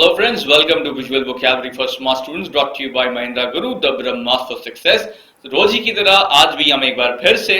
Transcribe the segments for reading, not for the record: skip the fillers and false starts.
Hello friends, welcome to Visual Vocabulary for Smart Students brought to you by Mahindra Guru, the Brahmas for Success। तो रोज ही की तरह आज भी हम एक बार फिर से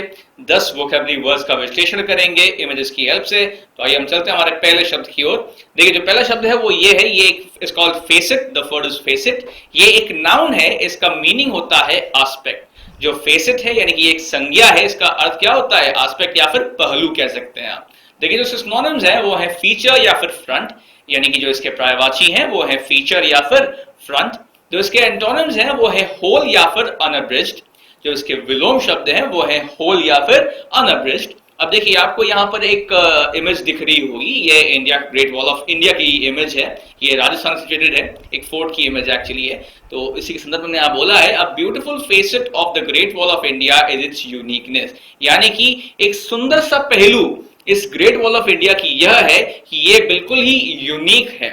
10 वोकैबुलरी वर्ड्स का विश्लेषण करेंगे इमेजेस की हेल्प से। तो आइए हम चलते हैं हमारे पहले शब्द की ओर। देखिए जो पहला शब्द है वो ये है, ये is called face it. The word is face it. ये एक नाउन है, इसका मीनिंग होता है आस्पेक्ट। जो फेसिट है यानी कि एक संज्ञा है, इसका अर्थ क्या होता है? आस्पेक्ट या फिर पहलू कह सकते हैं आप। देखिए जो सिनोनिम्स है वो है फीचर या फिर फ्रंट, यानी कि जो इसके पर्यायवाची हैं वो है फीचर या फिर फ्रंट। जो इसके एंटोनिम्स हैं वो है होल या फिर अनअब्रिज्ड। जो इसके विलोम शब्द हैं वो है होल या फिर अनअब्रिज्ड। अब देखिए आपको यहाँ पर एक इमेज दिख रही होगी, ये India great wall of India की इमेज है। ये राजस्थान सिचुएटेड है, एक फोर्ट की इमेज एक्चुअली है। तो इसी के संदर्भ में यहाँ बोला है, a beautiful facet of the great wall of India is it's uniqueness, यानी कि एक सुंदर सा पहलू इस ग्रेट वॉल ऑफ इंडिया की यह है कि ये बिल्कुल ही यूनिक है।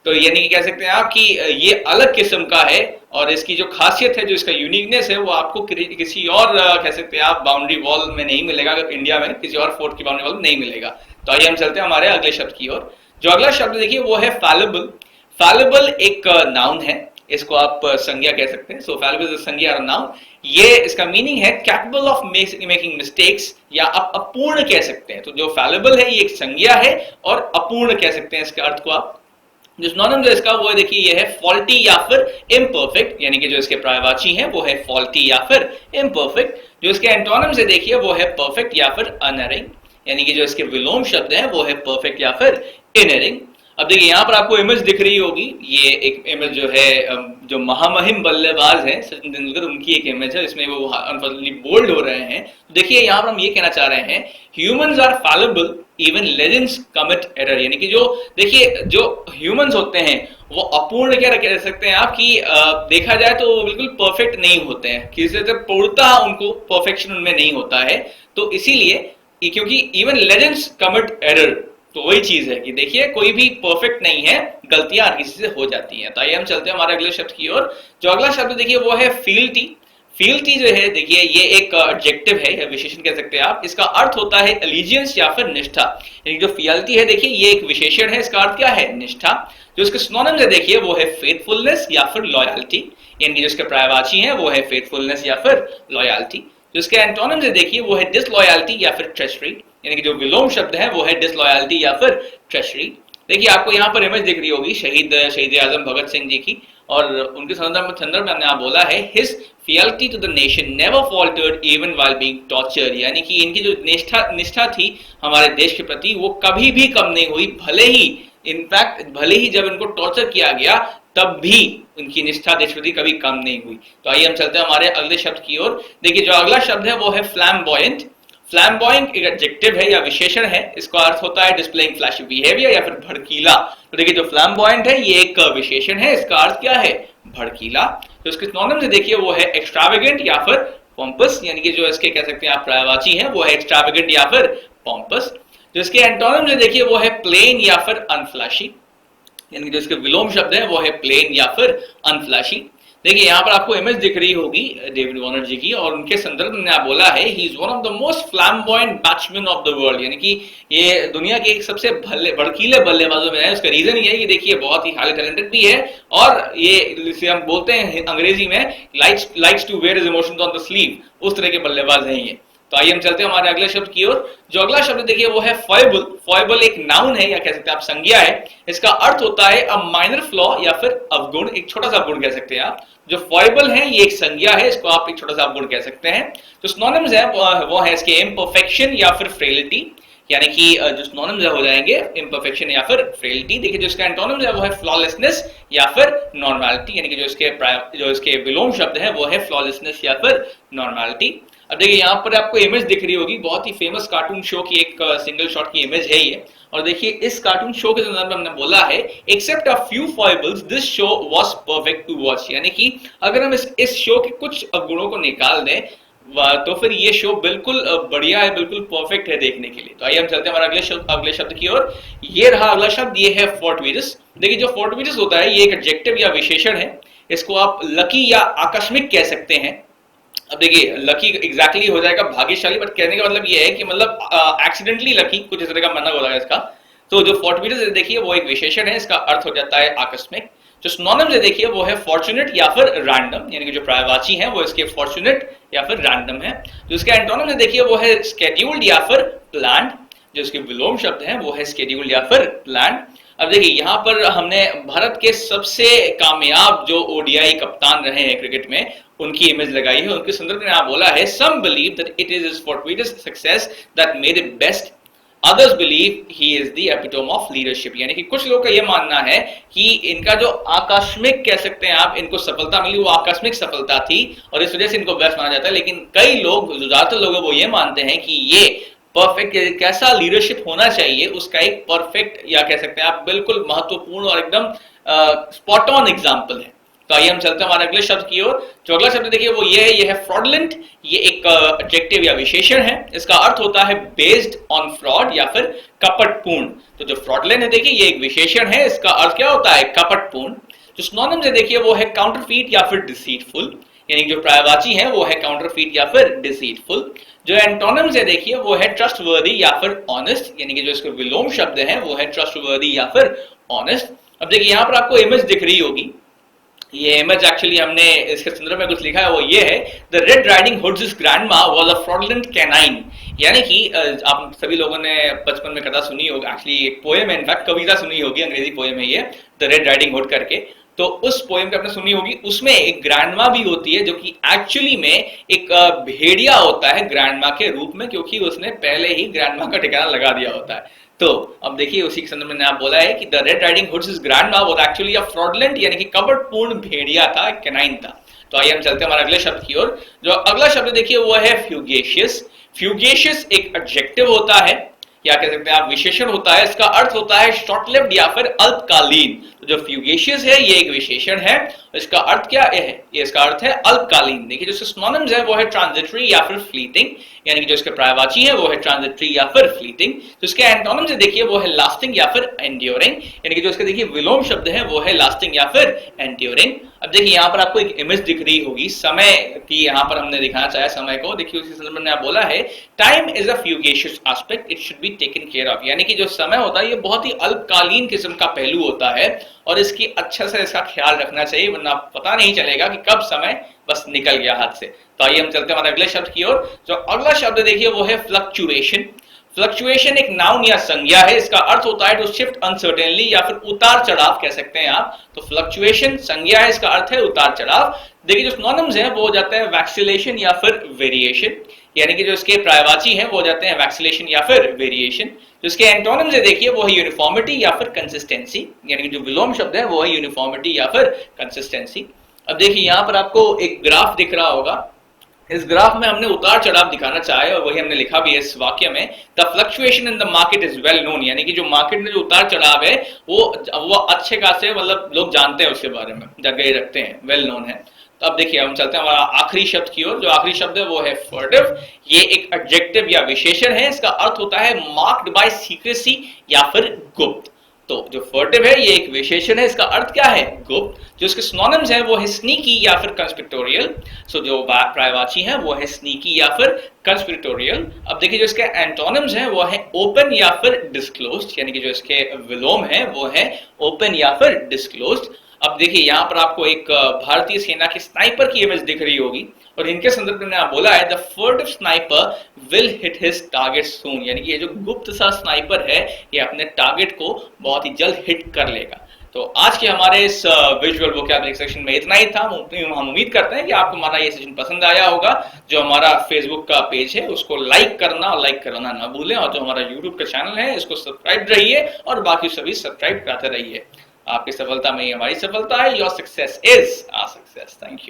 तो यानी कि कह सकते हैं आप कि ये अलग किस्म का है और इसकी जो खासियत है, जो इसका यूनिकनेस है, वो आपको किसी और कह सकते हैं आप बाउंड्री वॉल में नहीं मिलेगा। इंडिया में किसी और फोर्ट की बाउंड्री वॉल में नहीं मिलेगा। तो आइए हम चलते हैं हमारे अगले शब्द की ओर। जो अगला शब्द देखिए वो है फैलेबल। फैलेबल एक नाउन है, इसको आप संज्ञा कह सकते हैं। सो फैलेबल इज संज्ञा और नाउन। ये इसका मीनिंग है कैपेबल ऑफ मेकिंग मिस्टेक्स, या आप अपूर्ण कह सकते हैं। तो जो फैलेबल है ये एक संज्ञा है और अपूर्ण कह सकते हैं इसके अर्थ को आप। जो सिनोनिम जो इसका वो है, देखिए ये है फॉल्टी या फिर इम्परफेक्ट, यानी कि जो इसके पर्यायवाची हैं वो है फॉल्टी या फिर इम्परफेक्ट। जो इसके एंटोनिम्स है देखिए वो है परफेक्ट या फिर अनएरिंग, यानी कि जो इसके विलोम शब्द हैं वो है परफेक्ट या फिर इनएरिंग। अब देखिए यहाँ पर आपको इमेज दिख रही होगी, ये एक इमेज जो है जो महामहिम बल्लेबाज हैं सचिन तेंदुलकर, उनकी एक इमेज है। इसमें वो अनफॉर्चुनेटली बोल्ड हो रहे हैं। देखिए यहाँ पर हम ये कहना चाह रहे हैं, humans are fallible even legends commit error, यानी कि जो देखिए जो ह्यूमंस होते हैं वो अपूर्ण क्या कह सकते हैं आप कि देखा जाए तो वो बिल्कुल परफेक्ट नहीं होते हैं, किसी तरह पूर्णता उनको परफेक्शन उनमें नहीं होता है। तो इसीलिए क्योंकि इवन लेजेंड्स कमिट एरर, तो वही चीज है कि देखिए कोई भी परफेक्ट नहीं है, गलतियां हर किसी से हो जाती हैं। तो आइए हम चलते हैं हमारे अगले शब्द की ओर। जो अगला शब्द देखिए वो है फील्टी। फील्टी जो है देखिए ये एक एडजेक्टिव है या विशेषण कह सकते हैं आप। इसका अर्थ होता है एलिजियंस या फिर निष्ठा, यानी जो फील्टी है देखिए ये एक विशेषण है, इसका अर्थ क्या है? निष्ठा। जो इसके सिनोनिम्स है देखिए वो है फेथफुलनेस या फिर लॉयल्टी, यानी कि जो इसके पर्यायवाची हैं वो है फेथफुलनेस या फिर लॉयल्टी। जो इसके एंटोनिम्स है देखिए वो है डिसलॉयल्टी या फिर ट्रेचरी, यानी कि जो विलोम शब्द है वो है डिसलॉयल्टी या फिर ट्रेचरी। देखिए आपको यहाँ पर इमेज दिख रही होगी शहीद आजम भगत सिंह जी की, और उनके संदर्भ में हमने यहाँ बोला है, his fealty to the nation never faltered even while being tortured, यानी कि इनकी जो निष्ठा थी हमारे देश के प्रति वो कभी भी कम नहीं हुई। भले ही जब इनको टॉर्चर किया गया तब भी उनकी निष्ठा देश प्रति कभी कम नहीं हुई। तो आइए हम चलते हैं हमारे अगले शब्द की ओर। देखिए जो अगला शब्द है वो है फ्लैम्बॉयंट। फ्लैम्बॉयंट एक एडजेक्टिव है या विशेषण है, इसका अर्थ होता है डिस्प्लेइंग फ्लैशी बिहेवियर या फिर भड़कीला। तो देखिए जो फ्लैम्बॉयंट है ये एक विशेषण है, इसका अर्थ क्या है? भड़कीला। तो इसके सिनोनिम्स देखिए वो है एक्स्ट्रावेगेंट या फिर पोम्पस, यानी कि जो इसके कह सकते हैं आप पर्यायवाची हैं वो है एक्स्ट्रावेगेंट या फिर पोम्पस। जो इसके एंटोनिम्स देखिए वो है प्लेन या फिर अनफ्लैशी, यानी कि जो इसके विलोम शब्द है वो है प्लेन या फिर अनफ्लैशी। देखिए यहाँ पर आपको इमेज दिख रही होगी डेविड वार्नर जी की, और उनके संदर्भ में बोला है, he is one of the most flamboyant batsman of the world, यानी कि ये दुनिया के एक सबसे भड़कीले बल्लेबाजों में है। उसका रीजन ये है कि देखिए बहुत ही हाईली टैलेंटेड भी है, और ये जिसे हम बोलते हैं अंग्रेजी में likes to wear his emotions on the sleeve, उस तरह के बल्लेबाज हैं ये। तो आइए हम चलते हैं हमारे अगले शब्द की ओर। जो अगला शब्द देखिए वो है फॉयबल। फॉयबल एक नाउन है या कह सकते हैं आप संज्ञा है। इसका अर्थ होता है अ माइनर फ्लॉ या फिर अवगुण, एक छोटा सा अवगुण कह सकते हैं आप। जो फॉयबल है ये एक संज्ञा है, इसको आप एक छोटा सा अवगुण कह सकते हैं। तो सिनोनिम्स है वो है इसके इम्परफेक्शन या फिर फ्रेलिटी, यानी कि जो सिनोनिम्स हो जाएंगे इम्परफेक्शन या फिर फ्रेलिटी। देखिए जो इसका एंटोनिम्स है वो है फ्लॉलेसनेस या फिर नॉर्मैलिटी, यानी कि जो इसके विलोम शब्द है वो है फ्लॉलेसनेस या फिर नॉर्मैलिटी। अब देखिए यहाँ पर आपको इमेज दिख रही होगी, बहुत ही फेमस कार्टून शो की एक सिंगल शॉट की इमेज है ये। और देखिए इस कार्टून शो के संदर्भ में हमने बोला है, except a few foibles this show was perfect to watch, यानी कि अगर हम इस शो के कुछ गुणों को निकाल दें तो फिर ये शो बिल्कुल बढ़िया है, बिल्कुल परफेक्ट है देखने के लिए। तो आइए हम चलते हैं हमारे अगले शब्द की ओर। ये रहा अगला शब्द, ये है फोर्टविजस। देखिए जो फोर्टविजस होता है ये एक एडजेक्टिव या विशेषण है, इसको आप लकी या आकस्मिक कह सकते हैं। अब देखिए लकी एग्जैक्टली हो जाएगा भाग्यशाली, बट कहने का मतलब ये है कि मतलब एक्सीडेंटली लकी, कुछ इस तरह का मतलब हो जाएगा इसका। तो जो fortuitous है देखिए वो एक विशेषण है, इसका अर्थ हो जाता है आकस्मिक। जो सिनोनिम्स है देखिए वो है फॉर्चुनेट या फिर रैंडम, यानी कि जो पर्यायवाची हैं वो इसके फॉर्चुनेट या फिर रैंडम है। जो इसके एंटोनिम है देखिए वो है स्केड्यूल्ड या फिर प्लान्ड। जो इसके विलोम शब्द हैं वो है स्केड्यूल्ड या फिर प्लान्ड। अब देखिए यहाँ पर हमने भारत के सबसे कामयाब जो ओडीआई कप्तान रहे हैं क्रिकेट में उनकी इमेज लगाई है। उनके संदर्भ में आप बोला है, some believe that it is his fortuitous success that made it best, others believe he is the epitome of leadership। यानी कि कुछ लोगों का यह मानना है कि इनका जो आकस्मिक कह सकते हैं आप, इनको सफलता मिली वो आकस्मिक सफलता थी और इस वजह से इनको बेस्ट माना जाता है। लेकिन कई लोग, ज्यादातर लोग वो ये मानते हैं कि ये परफेक्ट कैसा लीडरशिप होना चाहिए उसका एक परफेक्ट या कह सकते हैं आप बिल्कुल महत्वपूर्ण और एकदम स्पॉट ऑन एग्जाम्पल है। तो आइए हम चलते हैं हमारे अगले शब्द की ओर। जो अगला शब्द देखिए वो ये है फ्रॉडलेंट। ये एक एडजेक्टिव या विशेषण है, इसका अर्थ होता है बेस्ड ऑन फ्रॉड या फिर कपटपूर्ण। तो जो फ्रॉडलेंट है देखिए ये एक विशेषण है, इसका अर्थ क्या होता है, कपटपूर्ण। जो सिनोनिम्स है देखिए वो है काउंटरफीट या फिर डिसीटफुल, यानी जो पर्यायवाची है वो है काउंटरफीट या फिर डिसीटफुल। जो एंटोनिम्स है देखिए वो है ट्रस्टवर्दी या फिर ऑनेस्ट, यानी कि जो इसके विलोम शब्द है वो है ट्रस्टवर्दी या फिर ऑनेस्ट। अब देखिए यहाँ पर आपको इमेज दिख रही होगी, ये इमेज एक्चुअली हमने इसके संदर्भ में कुछ लिखा है, वो ये है, the red riding hoods grandma was a fraudulent canine. यानी कि आप सभी लोगों ने बचपन में कथा सुनी होगी, एक्चुअली एक पोएम है, इनफैक्ट कविता सुनी होगी, अंग्रेजी पोएम है ये, द रेड राइडिंग हुड करके। तो उस पोएम को आपने सुनी होगी, उसमें एक ग्रैंडमा भी होती है जो कि एक्चुअली में एक भेड़िया होता है ग्रैंडमा के रूप में, क्योंकि उसने पहले ही ग्रैंडमा का ठिकाना लगा दिया होता है। तो अब देखिए उसी के संदर्भ में आप बोला है कि the red riding hoods grandma was actually a fraudulent, यानी कि कपटपूर्ण भेड़िया था, कैनाइन था। तो आइए हम चलते हैं हमारे अगले शब्द की ओर। जो अगला शब्द देखिए वो है फ्यूगेशियस। फ्यूगेशियस एक एडजेक्टिव होता है या कह सकते हैं आप विशेषण होता है, इसका अर्थ होता है शॉर्ट लिव्ड या फिर अल्पकालीन। तो जो फ्यूगेशियस है ये एक विशेषण है, इसका अर्थ क्या है, ये इसका अर्थ है अल्पकालीन। देखिए जो सिनोनिम्स है वो है ट्रांजिटरी या फिर फ्लीटिंग, यानी कि जो इसके पर्यायवाची है वो है ट्रांजिटरी या फिर फ्लीटिंग। तो इसके एंटोनिम्स देखिए वो है लास्टिंग या फिर एंड्योरिंग, यानी कि जो इसके देखिए विलोम शब्द है वो है लास्टिंग या फिर एंड्योरिंग। अब देखिए यहाँ पर आपको एक इमेज दिख रही होगी समय की, यहाँ पर हमने दिखाना चाहा समय को। देखिए उसी संदर्भ में बोला है, time is a fugacious aspect, it should be taken care of. यानी कि जो समय होता है ये बहुत ही अल्पकालीन किस्म का पहलू होता है और इसकी अच्छे से इसका ख्याल रखना चाहिए, वरना पता नहीं चलेगा कि कब समय बस निकल गया हाथ से। तो आइए हम चलते हैं हमारे अगले शब्द की ओर। जो अगला शब्द देखिए वो है फ्लक्चुएशन। फ्लक्चुएशन एक नाउन या संज्ञा है, इसका अर्थ होता है टू शिफ्ट अनसर्टेनली या फिर उतार चढ़ाव कह सकते हैं आप। तो फ्लक्चुएशन संज्ञा है, इसका अर्थ है उतार चढ़ाव। देखिए जो सिनोनिम्स हैं वो हो जाते हैं वैक्सिलेशन या फिर वेरिएशन, यानी कि जो इसके पर्यायवाची हैं वो हो जाते हैं वैक्सिलेशन या फिर वेरिएशन। जो इसके एंटोनिम्स है देखिए वो है यूनिफॉर्मिटी या फिर कंसिस्टेंसी, यानी कि जो विलोम शब्द है वो है यूनिफॉर्मिटी या फिर कंसिस्टेंसी। अब देखिए यहाँ पर आपको एक ग्राफ दिख रहा होगा, इस ग्राफ में हमने उतार चढ़ाव दिखाना चाहे और वही हमने लिखा भी है इस वाक्य में, the fluctuation in the market is well known, यानी कि जो मार्केट में जो उतार चढ़ाव है वो अच्छे खासे मतलब लोग जानते हैं उसके बारे में, जगह रखते हैं, वेल नोन है। तो अब देखिए हम चलते हैं हमारा आखिरी शब्द की ओर। जो आखिरी शब्द है वो है फर्टिव। ये एक एडजेक्टिव या विशेषण है, इसका अर्थ होता है मार्क्ड बाय सीक्रेसी या फिर गुप्त। तो जो फर्टिव है ये एक विशेषण है, इसका अर्थ क्या है, गुप्त। जो इसके सिनोनिम्स हैं वो है स्नीकी या फिर कंस्पिरेटोरियल। सो जो पर्यायवाची है वो है स्नीकी या फिर कंस्पिरेटोरियल। अब देखिए जो इसके एंटोनिम्स हैं वो है ओपन या फिर डिस्क्लोज्ड, यानी कि जो इसके विलोम है वो है ओपन या फिर डिस्क्लोज्ड। अब देखिए यहाँ पर आपको एक भारतीय सेना के स्नाइपर की इमेज दिख रही होगी और इनके संदर्भ में बोला है, the furtive sniper will hit his target soon, यानी कि ये जो गुप्त सा स्नाइपर है ये अपने टारगेट को बहुत ही जल्द हिट कर लेगा। तो आज के हमारे इस विजुअल वोकैबुलरी सेक्शन में इतना ही था। हम उम्मीद करते हैं कि आपको हमारा ये सेशन पसंद आया होगा। जो हमारा फेसबुक का पेज है उसको लाइक करना और लाइक करना ना भूलें, और जो हमारा यूट्यूब का चैनल है इसको सब्सक्राइब रहिए और बाकी सभी सब्सक्राइब करते रहिए। आपकी सफलता में ही हमारी सफलता है। Your success is our success. Thank you.